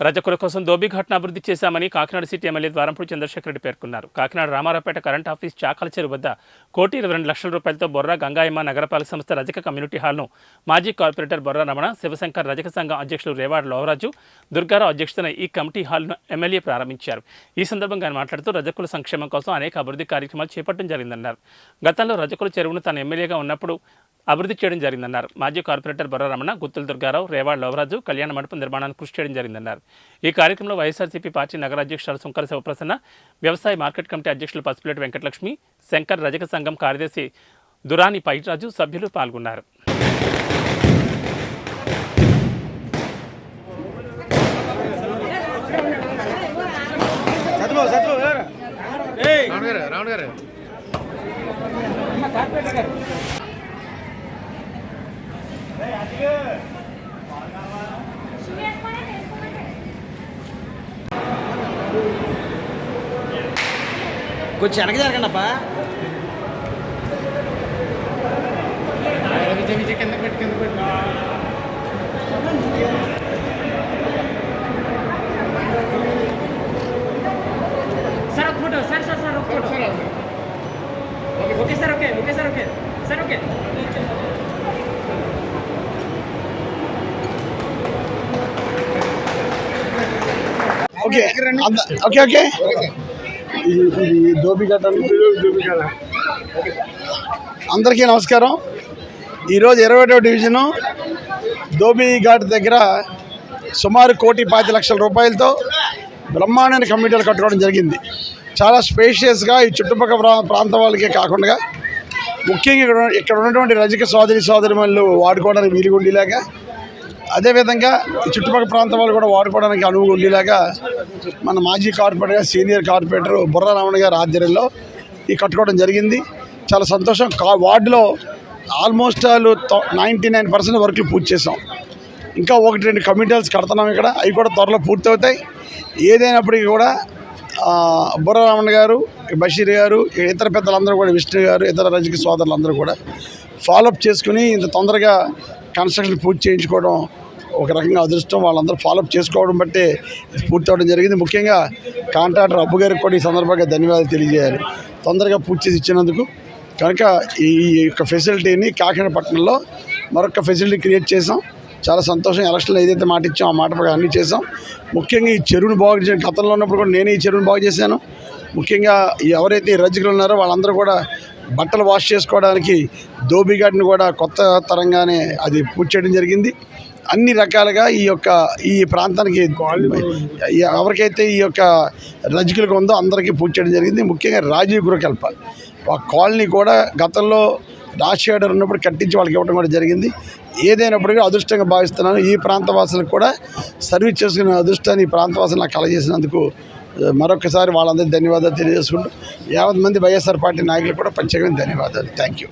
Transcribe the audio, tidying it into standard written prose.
రజకుల కోసం దోబిఘాట్ను అభివృద్ధి చేశామని కాకినాడ సిటీ ఎమ్మెల్యే ద్వారంపూడి చంద్రశేఖర్ రెడ్డి పేర్కొన్నారు. కాకినాడ రామారావుపేట కరెంట్ ఆఫీస్ చాకల చెరువు వద్ద 1,22,00,000 రూపాయలతో బొర్రా గంగాయమ్మ నగరపాలక సంస్థ రజక కమ్యూనిటీ హాల్ను మాజీ కార్పొరేటర్ బొర్రా రమణ, శివశంకర్ రజక సంఘం అధ్యక్షులు రేవాడ లోవరాజు, దుర్గారావు అధ్యక్షతన ఈ కమిటీ హాల్ను ఎమ్మెల్యే ప్రారంభించారు. ఈ సందర్భంగా ఆయన మాట్లాడుతూ రజకుల సంక్షేమం కోసం అనేక అభివృద్ధి కార్యక్రమాలు చేపట్టడం జరిగిందన్నారు. గతంలో రజకుల చెరువును తన ఎమ్మెల్యేగా ఉన్నప్పుడు అభివృద్ధి చేయడం జరిగిందన్నారు. మాజీ కార్పొరేటర్ బొర్రా రమణ, గుత్తుల దుర్గారావు, రేవాడ లోవరాజు కళ్యాణ మండపం నిర్మాణానికి కృషి చేయడం జరిగిందన్నారు. ఈ కార్యక్రమంలో వైఎస్ఆర్సీపీ పార్టీ నగర అధ్యక్షురాలు సుంకర శివప్రసన్న, వ్యవసాయ మార్కెట్ కమిటీ అధ్యక్షులు పసుపులేటి వెంకటలక్ష్మి, శంకర్ రజక సంఘం కార్యదర్శి దురాని పైరాజు సభ్యులు పాల్గొన్నారు. కొంచెం వెనక జరగండి అబ్బా. కింద పెట్టి సార్ ఒక ఫోటో సార్ సార్ సార్ ఒక photo okay sir okay okay sir okay sir okay okay okay okay అందరికీ నమస్కారం. ఈరోజు 21వ డివిజను ధోబిఘాట్ దగ్గర సుమారు 1,25,00,000 రూపాయలతో బ్రహ్మాండమైన కమ్యూనిటీలు కట్టుకోవడం జరిగింది. చాలా స్పేషియస్గా ఈ చుట్టుపక్కల ప్రాంతం వాళ్ళకే కాకుండా ముఖ్యంగా ఇక్కడ ఉన్నటువంటి రజక సోదరిమణులు వాడుకోవడానికి వీలుగా ఉండేలాగా, అదేవిధంగా ఈ చుట్టుపక్కల ప్రాంతం వాళ్ళు కూడా వాడుకోవడానికి అనువుగా ఉండేలాగా మన మాజీ corporator, senior corporator Borra Ramana గారి ఆధ్వర్యంలో ఈ కట్టుకోవడం జరిగింది. చాలా సంతోషం. వార్డులో ఆల్మోస్ట్ 99% వర్క్లు పూర్తి చేసాం. ఇంకా 1-2 కమ్యూనిటీస్ కడుతున్నాం ఇక్కడ. అవి కూడా త్వరలో పూర్తి అవుతాయి. ఏదైనప్పటికీ కూడా బొర్రా రమణ గారు, బషీర్ గారు, ఇతర పెద్దలందరూ కూడా, విష్ణు గారు, ఇతర రజక సోదరులందరూ కూడా ఫాలోఅప్ చేసుకుని ఇంత తొందరగా కన్స్ట్రక్షన్ పూర్తి చేయించుకోవడం ఒక రకంగా అదృష్టం. వాళ్ళందరూ ఫాలోఅప్ చేసుకోవడం బట్టే పూర్తి అవ్వడం జరిగింది. ముఖ్యంగా కాంట్రాక్టర్ అబ్బు గారికి కూడా ఈ సందర్భంగా ధన్యవాదాలు తెలియజేయాలి, తొందరగా పూర్తి చేసి ఇచ్చినందుకు. కనుక ఈ యొక్క ఫెసిలిటీని కాకినాడ పట్టణంలో మరొక ఫెసిలిటీ క్రియేట్ చేసాం. చాలా సంతోషం. ఎలక్షన్లో ఏదైతే మాట ఇచ్చామో ఆ మాట ప్రకారం అన్నీ చేసాం. ముఖ్యంగా ఈ చెరువును బాగు చేసాను. గతంలో ఉన్నప్పుడు కూడా నేనే ఈ చెరువును బాగు చేశాను. ముఖ్యంగా ఎవరైతే ఈ రజకులు ఉన్నారో వాళ్ళందరూ కూడా బట్టలు వాష్ చేసుకోవడానికి ధోబిఘాట్ని కూడా కొత్త తరంగానే అది పూర్తి చేయడం జరిగింది. అన్ని రకాలుగా ఈ ప్రాంతానికి ఎవరికైతే ఈ యొక్క రజకులకు ఉందో అందరికీ పూర్తి చేయడం జరిగింది. ముఖ్యంగా రాజీవ్ గృహకల్ప ఆ కాలనీ కూడా గతంలో రాజశేఖర్ ఉన్నప్పుడు కట్టించి వాళ్ళకి ఇవ్వడం కూడా జరిగింది. ఏదైనప్పటికీ అదృష్టంగా భావిస్తున్నాను. ఈ ప్రాంతవాసులకు కూడా సర్వీస్ చేసుకునే అదృష్టాన్ని ఈ ప్రాంతవాసులు నాకు కలగజేసినందుకు మరొకసారి వాళ్ళందరికీ ధన్యవాదాలు తెలియజేసుకుంటూ 50 మంది వైఎస్ఆర్ పార్టీ నాయకులు కూడా ప్రత్యేకంగా ధన్యవాదాలు. Thank you.